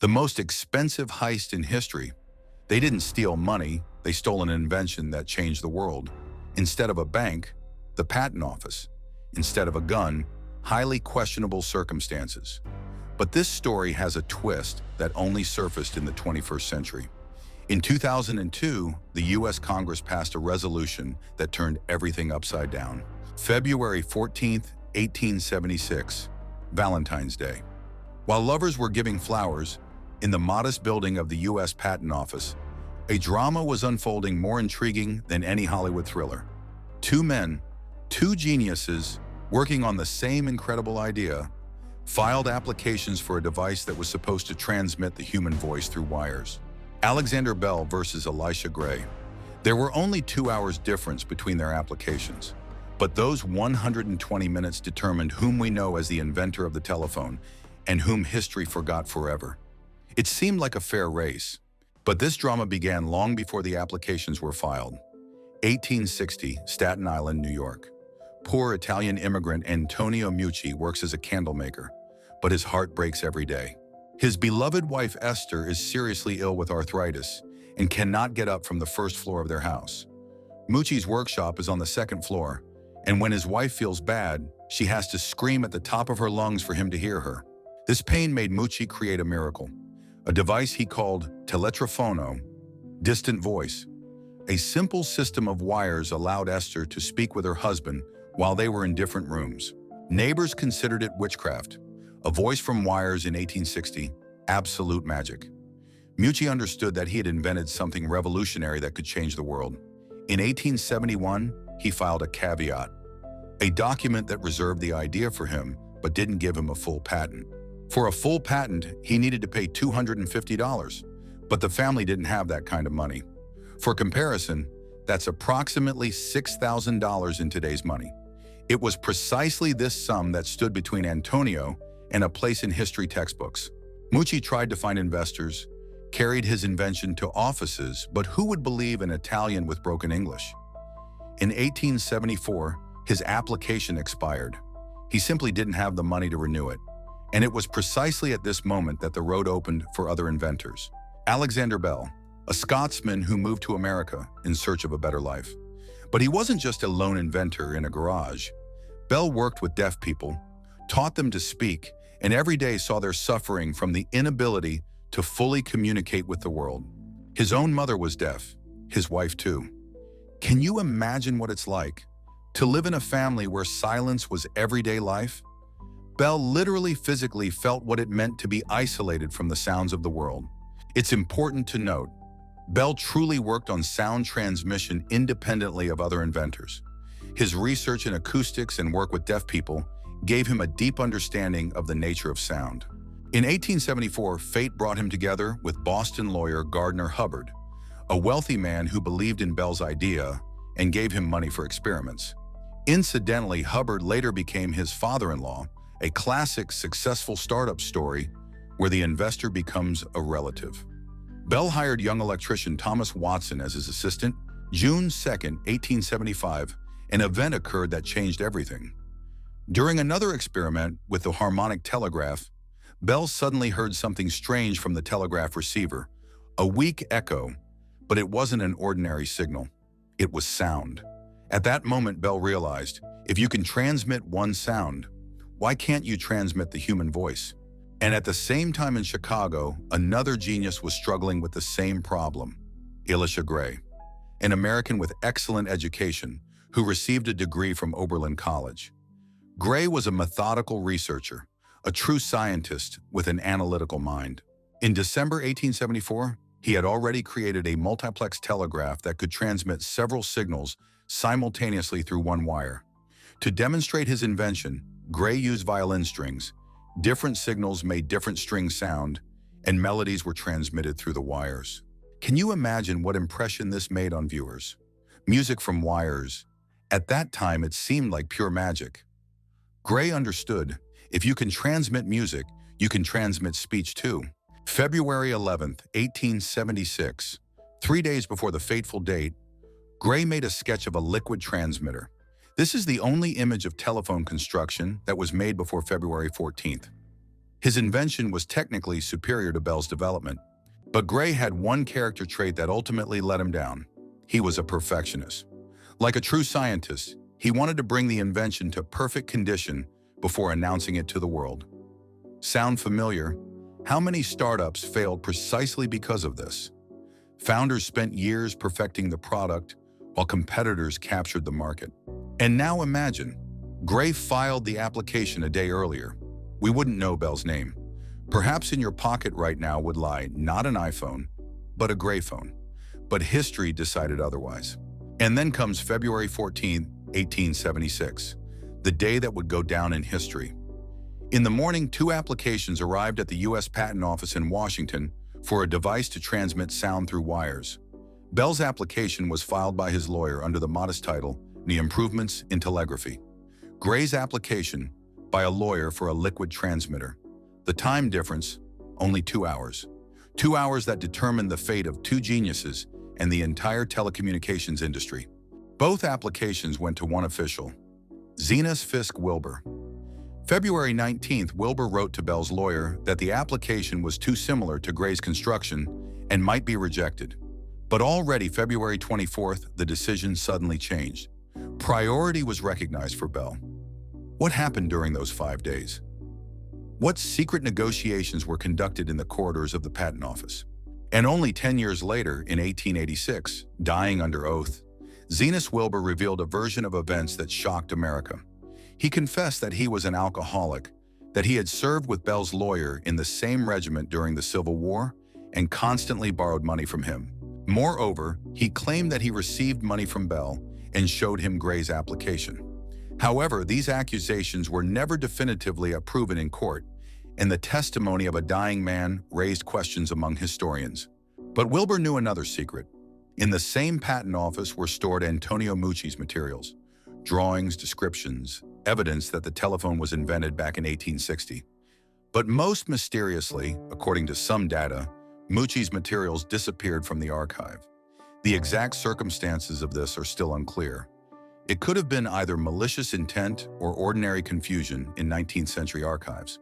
The most expensive heist in history. They didn't steal money, they stole an invention that changed the world. Instead of a bank, the patent office. Instead of a gun, highly questionable circumstances. But this story has a twist that only surfaced in the 21st century. In 2002, the US Congress passed a resolution that turned everything upside down. February 14th, 1876, Valentine's Day. While lovers were giving flowers, in the modest building of the US Patent Office, a drama was unfolding more intriguing than any Hollywood thriller. Two men, two geniuses, working on the same incredible idea, filed applications for a device that was supposed to transmit the human voice through wires. Alexander Bell versus Elisha Gray. There were only 2 hours difference between their applications, but those 120 minutes determined whom we know as the inventor of the telephone and whom history forgot forever. It seemed like a fair race, but this drama began long before the applications were filed. 1860, Staten Island, New York. Poor Italian immigrant Antonio Mucci works as a candle maker, but his heart breaks every day. His beloved wife Esther is seriously ill with arthritis and cannot get up from the first floor of their house. Mucci's workshop is on the second floor, and when his wife feels bad, she has to scream at the top of her lungs for him to hear her. This pain made Mucci create a miracle, a device he called teletrafono, distant voice. A simple system of wires allowed Esther to speak with her husband while they were in different rooms. Neighbors considered it witchcraft. A voice from wires in 1860, absolute magic. Mucci understood that he had invented something revolutionary that could change the world. In 1871, he filed a caveat, a document that reserved the idea for him but didn't give him a full patent. For a full patent, he needed to pay $250, but the family didn't have that kind of money. For comparison, that's approximately $6,000 in today's money. It was precisely this sum that stood between Antonio and a place in history textbooks. Mucci tried to find investors, carried his invention to offices, but who would believe an Italian with broken English? In 1874, his application expired. He simply didn't have the money to renew it. And it was precisely at this moment that the road opened for other inventors. Alexander Bell, a Scotsman who moved to America in search of a better life. But he wasn't just a lone inventor in a garage. Bell worked with deaf people, taught them to speak, and every day saw their suffering from the inability to fully communicate with the world. His own mother was deaf, his wife too. Can you imagine what it's like to live in a family where silence was everyday life? Bell literally physically felt what it meant to be isolated from the sounds of the world. It's important to note, Bell truly worked on sound transmission independently of other inventors. His research in acoustics and work with deaf people gave him a deep understanding of the nature of sound. In 1874, fate brought him together with Boston lawyer Gardner Hubbard, a wealthy man who believed in Bell's idea and gave him money for experiments. Incidentally, Hubbard later became his father-in-law, a classic successful startup story where the investor becomes a relative. Bell hired young electrician Thomas Watson as his assistant. June 2nd, 1875, an event occurred that changed everything. During another experiment with the harmonic telegraph, Bell suddenly heard something strange from the telegraph receiver, a weak echo, but it wasn't an ordinary signal. It was sound. At that moment, Bell realized, if you can transmit one sound, why can't you transmit the human voice? And at the same time in Chicago, another genius was struggling with the same problem, Elisha Gray, an American with excellent education who received a degree from Oberlin College. Gray was a methodical researcher, a true scientist with an analytical mind. In December 1874, he had already created a multiplex telegraph that could transmit several signals simultaneously through one wire. To demonstrate his invention, Gray used violin strings. Different signals made different string sound, and melodies were transmitted through the wires. Can you imagine what impression this made on viewers? Music from wires. At that time, it seemed like pure magic. Gray understood, if you can transmit music, you can transmit speech too. February 11th, 1876, 3 days before the fateful date, Gray made a sketch of a liquid transmitter. This is the only image of telephone construction that was made before February 14th. His invention was technically superior to Bell's development, but Gray had one character trait that ultimately let him down. He was a perfectionist. Like a true scientist, he wanted to bring the invention to perfect condition before announcing it to the world. Sound familiar? How many startups failed precisely because of this? Founders spent years perfecting the product while competitors captured the market. And now imagine, Gray filed the application a day earlier. We wouldn't know Bell's name. Perhaps in your pocket right now would lie not an iPhone, but a Gray phone. But history decided otherwise. And then comes February 14, 1876, the day that would go down in history. In the morning, 2 applications arrived at the U.S. Patent Office in Washington for a device to transmit sound through wires. Bell's application was filed by his lawyer under the modest title, The Improvements in Telegraphy. Gray's application by a lawyer for a liquid transmitter. The time difference, only 2 hours. 2 hours that determined the fate of 2 geniuses and the entire telecommunications industry. Both applications went to one official, Zenas Fisk Wilbur. February 19th, Wilbur wrote to Bell's lawyer that the application was too similar to Gray's construction and might be rejected. But already February 24th, the decision suddenly changed. Priority was recognized for Bell. What happened during those 5 days? What secret negotiations were conducted in the corridors of the Patent Office? And only 10 years later, in 1886, dying under oath, Zenas Wilbur revealed a version of events that shocked America. He confessed that he was an alcoholic, that he had served with Bell's lawyer in the same regiment during the Civil War and constantly borrowed money from him. Moreover, he claimed that he received money from Bell and showed him Gray's application. However, these accusations were never definitively proven in court, and the testimony of a dying man raised questions among historians. But Wilbur knew another secret. In the same patent office were stored Antonio Meucci's materials, drawings, descriptions, evidence that the telephone was invented back in 1860. But most mysteriously, according to some data, Meucci's materials disappeared from the archive. The exact circumstances of this are still unclear. It could have been either malicious intent or ordinary confusion in 19th century archives.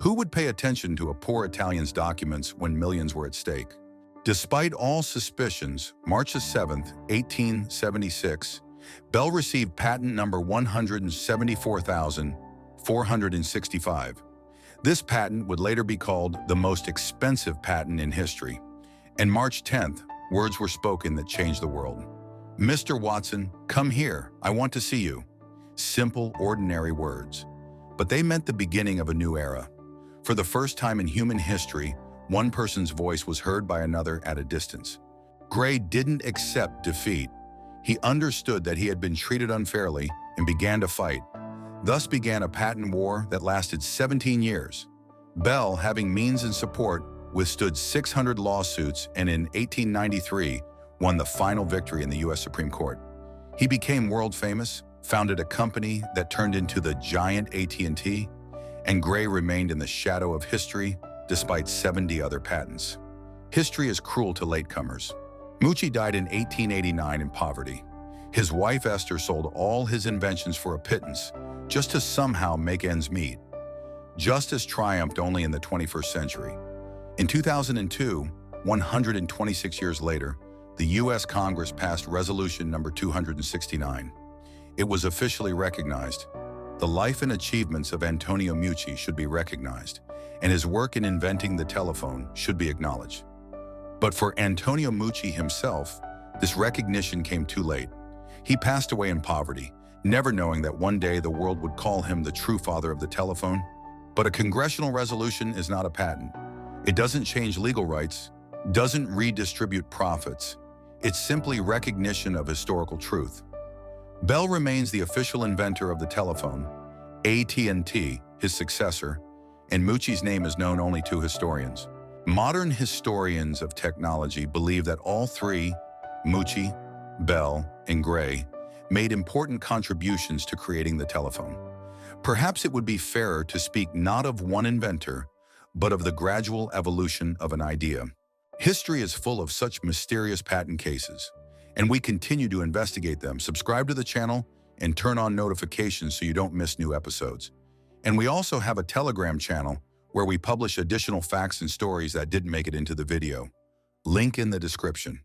Who would pay attention to a poor Italian's documents when millions were at stake? Despite all suspicions, March 7, 1876, Bell received patent number 174,465. This patent would later be called the most expensive patent in history. And March 10th, words were spoken that changed the world. "Mr. Watson, come here, I want to see you." Simple, ordinary words. But they meant the beginning of a new era. For the first time in human history, one person's voice was heard by another at a distance. Gray didn't accept defeat. He understood that he had been treated unfairly and began to fight. Thus began a patent war that lasted 17 years. Bell, having means and support, withstood 600 lawsuits and in 1893 won the final victory in the U.S. Supreme Court. He became world famous, founded a company that turned into the giant AT&T, and Gray remained in the shadow of history despite 70 other patents. History is cruel to latecomers. Meucci died in 1889 in poverty. His wife Esther sold all his inventions for a pittance, just to somehow make ends meet. Justice triumphed only in the 21st century. In 2002, 126 years later, the U.S. Congress passed Resolution number 269. It was officially recognized. The life and achievements of Antonio Meucci should be recognized, and his work in inventing the telephone should be acknowledged. But for Antonio Meucci himself, this recognition came too late. He passed away in poverty, never knowing that one day the world would call him the true father of the telephone. But a congressional resolution is not a patent. It doesn't change legal rights, doesn't redistribute profits. It's simply recognition of historical truth. Bell remains the official inventor of the telephone, AT&T, his successor, and Meucci's name is known only to historians. Modern historians of technology believe that all three, Meucci, Bell, and Gray, made important contributions to creating the telephone. Perhaps it would be fairer to speak not of one inventor, but of the gradual evolution of an idea. History is full of such mysterious patent cases, and we continue to investigate them. Subscribe to the channel and turn on notifications so you don't miss new episodes. And we also have a Telegram channel where we publish additional facts and stories that didn't make it into the video. Link in the description.